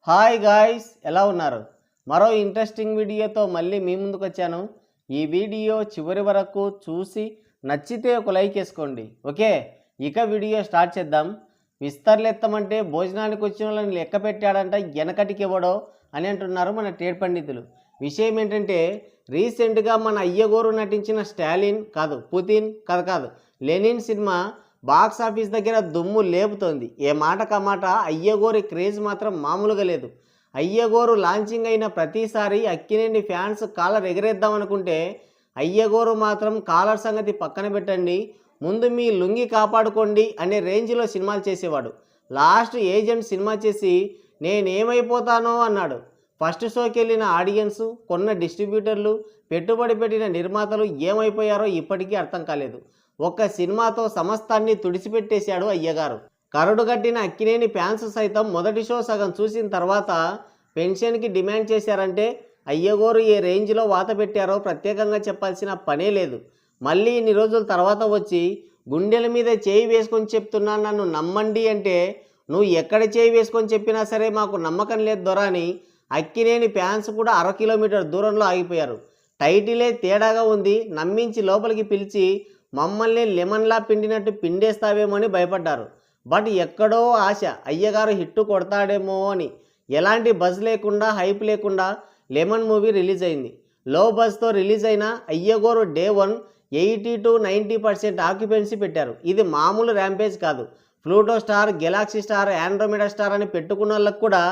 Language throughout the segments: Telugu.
హాయ్ గాయ్స్, ఎలా ఉన్నారు? మరో ఇంట్రెస్టింగ్ వీడియోతో మళ్ళీ మీ ముందుకు వచ్చాను. ఈ వీడియో చివరి వరకు చూసి నచ్చితే ఒక లైక్ వేసుకోండి. ఓకే, ఇక వీడియో స్టార్ట్ చేద్దాం. విస్తర్లెత్తమంటే భోజనానికి వచ్చిన వాళ్ళని లెక్క పెట్టాడంట వెనకటికి ఇవ్వడో అని అంటున్నారు మన ట్రేడ్ పండితులు. విషయం ఏంటంటే రీసెంట్గా మన అయ్యగోరు నటించిన స్టాలిన్ కాదు పుతిన్ కాదు లెనిన్ సినిమా బాక్స్ ఆఫీస్ దగ్గర దుమ్ము లేపుతోంది. ఏ మాటకమాట అయ్యగోరి క్రేజ్ మాత్రం మామూలుగా లేదు. అయ్యగోరు లాంచింగ్ అయిన ప్రతిసారి అక్కినేని ఫ్యాన్స్ కాలర్ ఎగరేద్దాం అనుకుంటే అయ్యగోరు మాత్రం కాలర్ సంగతి పక్కన పెట్టండి, ముందు మీ లుంగి కాపాడుకోండి అనే రేంజ్లో సినిమాలు చేసేవాడు. లాస్ట్ ఏజెంట్ సినిమా చేసి నేనేమైపోతానో అన్నాడు. ఫస్ట్ షోకి వెళ్ళిన ఆడియన్స్, కొన్న డిస్ట్రిబ్యూటర్లు, పెట్టుబడి పెట్టిన నిర్మాతలు ఏమైపోయారో ఇప్పటికీ అర్థం కాలేదు. ఒక్క సినిమాతో సమస్తాన్ని తుడిచిపెట్టేశాడు అయ్యగారు. కరడుగట్టిన అక్కినేని ఫ్యాన్స్ సైతం మొదటి షో సగం చూసిన తర్వాత పెన్షన్కి డిమాండ్ చేశారంటే అయ్యగోరు ఏ రేంజ్లో వాత పెట్టారో ప్రత్యేకంగా చెప్పాల్సిన పనే లేదు. మళ్ళీ ఇన్ని రోజుల తర్వాత వచ్చి గుండెల మీద చేయి వేసుకొని చెప్తున్నా నన్ను నమ్మండి అంటే నువ్వు ఎక్కడ చేయి వేసుకొని చెప్పినా సరే మాకు నమ్మకం లేదు దొరా అని అక్కినేని ఫ్యాన్స్ కూడా 1/2 కిలోమీటర్ దూరంలో ఆగిపోయారు. టైటిలే తేడాగా ఉంది, నమ్మించి లోపలికి పిలిచి మమ్మల్ని లెమన్లా పిండినట్టు పిండేస్తావేమో అని భయపడ్డారు. బట్ ఎక్కడో ఆశ అయ్యగారు హిట్టు కొడతాడేమో అని. ఎలాంటి బజ్ లేకుండా హైప్ లేకుండా లెమన్ మూవీ రిలీజ్ అయింది. లో బజ్తో రిలీజ్ అయిన అయ్యగోరు డే 1 80 to 90% ఆక్యుపెన్సీ పెట్టారు. ఇది మామూలు ర్యాంపేజ్ కాదు. Pluto star, Galaxy star, Andromeda star అని పెట్టుకున్న వాళ్ళకు కూడా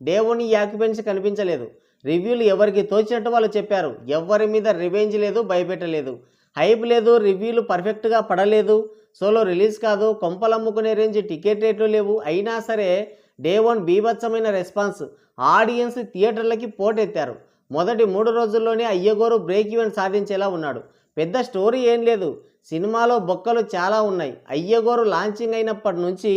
డే 1 ఈ ఆక్యుపెన్సీ కనిపించలేదు. రివ్యూలు ఎవరికి తోచినట్టు వాళ్ళు చెప్పారు. ఎవరి మీద రివెంజ్ లేదు, భయపెట్టలేదు, హైప్ లేదు, రివ్యూలు పర్ఫెక్ట్గా పడలేదు, సోలో రిలీజ్ కాదు, కొంపలమ్ముకునే రేంజ్ టికెట్ రేట్లు లేవు. అయినా సరే డే 1 బీభత్సమైన రెస్పాన్స్, ఆడియన్స్ థియేటర్లకి పోటెత్తారు. మొదటి 3 రోజుల్లోనే అయ్యగోరు బ్రేక్ ఈవెన్ సాధించేలా ఉన్నాడు. పెద్ద స్టోరీ ఏం లేదు, సినిమాలో బొక్కలు చాలా ఉన్నాయి. అయ్యగోరు లాంచింగ్ అయినప్పటి నుంచి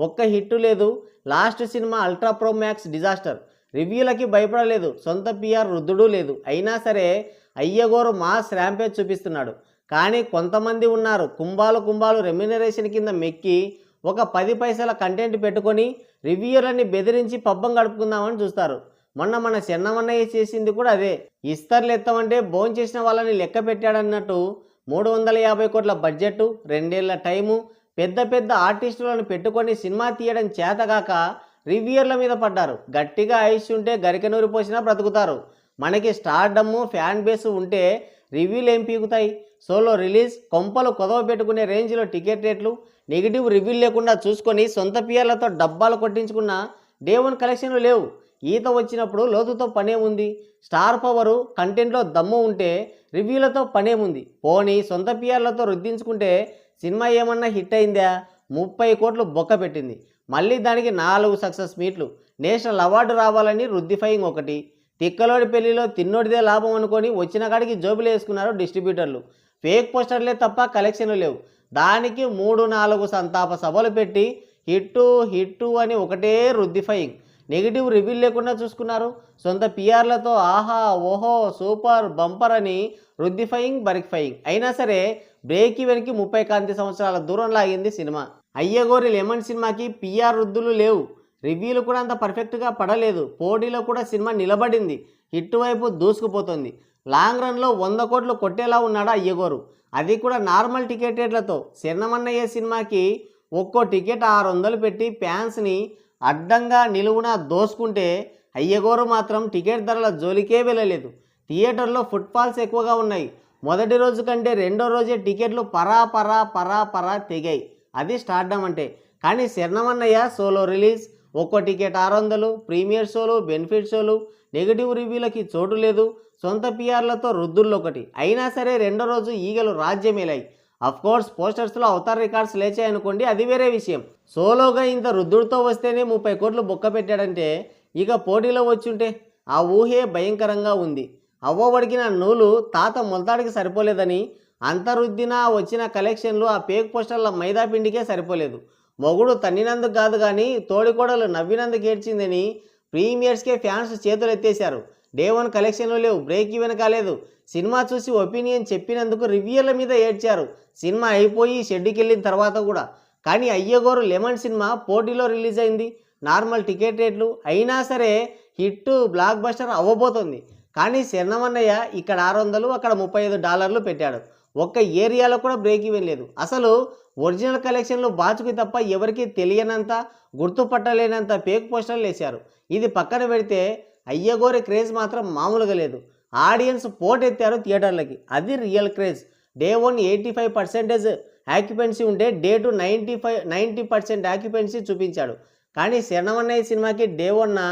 ఒక్క హిట్టు లేదు. Last cinema ultra pro max disaster, రివ్యూలకి భయపడలేదు, సొంత పిఆర్ రుద్దుడు లేదు. అయినా సరే అయ్యగోరు మాస్ ర్యాంపేజ్ చూపిస్తున్నాడు. కానీ కొంతమంది ఉన్నారు కుంభాలు రెమ్యునరేషన్ కింద మెక్కి ఒక 10 పైసల కంటెంట్ పెట్టుకొని రివ్యూలన్నీ బెదిరించి పబ్బం గడుపుకుందామని చూస్తారు. మొన్న మన చెన్నమన్నయ్య చేసింది కూడా అదే. ఇస్తర్లు ఎత్తమంటే భోంచేసిన వాళ్ళని లెక్క పెట్టాడన్నట్టు 350 కోట్ల బడ్జెట్, 2 ఏళ్ల టైము, పెద్ద ఆర్టిస్టులను పెట్టుకొని సినిమా తీయడం చేతగాక రివ్యూర్ల మీద పడ్డారు. గట్టిగా ఐస్ ఉంటే గరికెనూరి పోసినా బ్రతుకుతారు. మనకి స్టార్డమ్, ఫ్యాన్ బేస్ ఉంటే రివ్యూలు ఏం పీకుతాయి? సోలో రిలీజ్ కొంపలు కొదవ పెట్టుకునే రేంజ్లో టికెట్ రేట్లు, నెగిటివ్ రివ్యూలు లేకుండా చూసుకొని సొంత పిఆర్లతో డబ్బాలు కొట్టించుకున్న డే 1 కలెక్షన్లు లేవు. ఈత వచ్చినప్పుడు లోతుతో పనే ఉంది. స్టార్ పవరు, కంటెంట్లో దమ్ము ఉంటే రివ్యూలతో పనేముంది? పోనీ సొంత పిఆర్లతో రుద్దించుకుంటే సినిమా ఏమన్నా హిట్ అయిందా? 30 కోట్లు బొక్క పెట్టింది. మళ్ళీ దానికి 4 సక్సెస్ మీట్లు, నేషనల్ అవార్డు రావాలని రుద్దిఫైయింగ్ ఒకటి. తిక్కలోడి పెళ్లిలో తిన్నోడిదే లాభం అనుకొని వచ్చిన కాడికి జోబులు వేసుకున్నారు డిస్ట్రిబ్యూటర్లు. ఫేక్ పోస్టర్లే తప్ప కలెక్షన్లు లేవు. దానికి 3-4 సంతాప సభలు పెట్టి హిట్టు అని ఒకటే రుద్దిఫైయింగ్. నెగిటివ్ రివ్యూలు లేకుండా చూసుకున్నారు. సొంత పిఆర్లతో ఆహా ఓహో సూపర్ బంపర్ అని రుద్దిఫైయింగ్ బరిక్ఫైయింగ్. అయినా సరే బ్రేక్ ఈవెన్కి 30 కాంతి సంవత్సరాల దూరం లాగింది సినిమా. అయ్యగోరి లెమన్ సినిమాకి పిఆర్ రుద్దులు లేవు, రివ్యూలు కూడా అంత పర్ఫెక్ట్గా పడలేదు. పోటీలో కూడా సినిమా నిలబడింది, హిట్ వైపు దూసుకుపోతుంది. లాంగ్ రన్లో 100 కోట్లు కొట్టేలా ఉన్నాడు అయ్యగోరు, అది కూడా నార్మల్ టికెట్ రేట్లతో. చెన్నమన్నయ్య సినిమాకి ఒక్కో టికెట్ 600 పెట్టి ఫ్యాన్స్ని అడ్డంగా నిలువున దోసుకుంటే అయ్యగోరు మాత్రం టికెట్ ధరల జోలికే వెళ్ళలేదు. థియేటర్లో ఫుట్ఫాల్స్ ఎక్కువగా ఉన్నాయి. మొదటి రోజు కంటే రెండో రోజే టికెట్లు పరా తెగాయి. అది స్టార్డమ్ అంటే. కానీ శరణమన్నయ్య సోలో రిలీజ్, ఒక్కో టికెట్ 600, ప్రీమియర్ షోలు, బెనిఫిట్ షోలు, నెగిటివ్ రివ్యూలకి చోటు లేదు, సొంత పిఆర్లతో రుద్దుల్లో ఒకటి. అయినా సరే రెండో రోజు ఈగలు రాజ్యమేలాయి. అఫ్కోర్స్ పోస్టర్స్లో అవతార్ రికార్డ్స్ లేచాయనుకోండి, అది వేరే విషయం. సోలోగా ఇంత రుద్దుడితో వస్తేనే 30 కోట్లు బొక్క పెట్టాడంటే ఇక పోటీలో వచ్చుంటే ఆ ఊహే భయంకరంగా ఉంది. అవ్వబడికిన నూలు తాత మొలతాడికి సరిపోలేదని అంత రుద్దినా వచ్చిన కలెక్షన్లు ఆ పేక్ పోస్టర్ల మైదా పిండికే సరిపోలేదు. మొగుడు తన్నినందుకు కాదు కానీ తోడికోడలు నవ్వినందుకు ఏడ్చిందని ప్రీమియర్స్కే ఫ్యాన్స్ చేతులు ఎత్తేశారు. డే 1 కలెక్షన్లు లేవు, బ్రేక్ ఈవెన్ కాలేదు. సినిమా చూసి ఒపీనియన్ చెప్పినందుకు రివ్యూల మీద ఏడ్చారు సినిమా అయిపోయి షెడ్డుకి వెళ్ళిన తర్వాత కూడా. కానీ అయ్యగోరు లెమన్ సినిమా పోటీలో రిలీజ్ అయింది. నార్మల్ టికెట్ రేట్లు అయినా సరే హిట్ బ్లాక్ బస్టర్ అవ్వబోతుంది. కానీ శరణమన్నయ్య ఇక్కడ 600 అక్కడ $35 పెట్టాడు. ఒక్క ఏరియాలో కూడా బ్రేక్ ఈవెన్ లేదు. అసలు ఒరిజినల్ కలెక్షన్లు బాచుకి తప్ప ఎవరికి తెలియనంత గుర్తుపట్టలేనంత ఫేక్ పోస్టర్లు వేశారు. ఇది పక్కన పెడితే అయ్యగోరి క్రేజ్ మాత్రం మామూలుగా లేదు. ఆడియన్స్ పోటెత్తారు థియేటర్లకి. అది రియల్ క్రేజ్. డే 1 85% ఆక్యుపెన్సీ ఉంటే డే 2 90% ఆక్యుపెన్సీ చూపించాడు. కానీ శరణమన్నయ్య సినిమాకి డే 1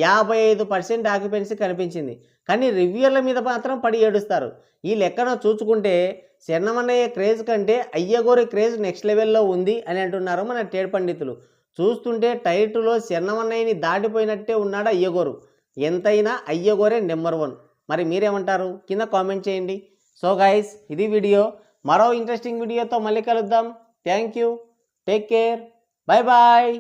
55% ఆక్యుపెన్సీ కనిపించింది. కానీ రివ్యూల మీద మాత్రం పడి ఏడుస్తారు. ఈ లెక్కన చూసుకుంటే శరణమన్నయ్య క్రేజ్ కంటే అయ్యగోరి క్రేజ్ నెక్స్ట్ లెవెల్లో ఉంది అని అంటున్నారు మన ట్రేడ్ పండితులు. చూస్తుంటే టైటిల్లో శరణమన్నయ్యని దాటిపోయినట్టే ఉన్నాడు అయ్యగోరు. ఎంతైనా అయ్యగోరే నెంబర్ 1. మరి మీరేమంటారు? కింద కామెంట్ చేయండి. సో గైస్, ఇది వీడియో. మరో ఇంట్రెస్టింగ్ వీడియోతో మళ్ళీ కలుద్దాం. Thank you. Take care. Bye bye.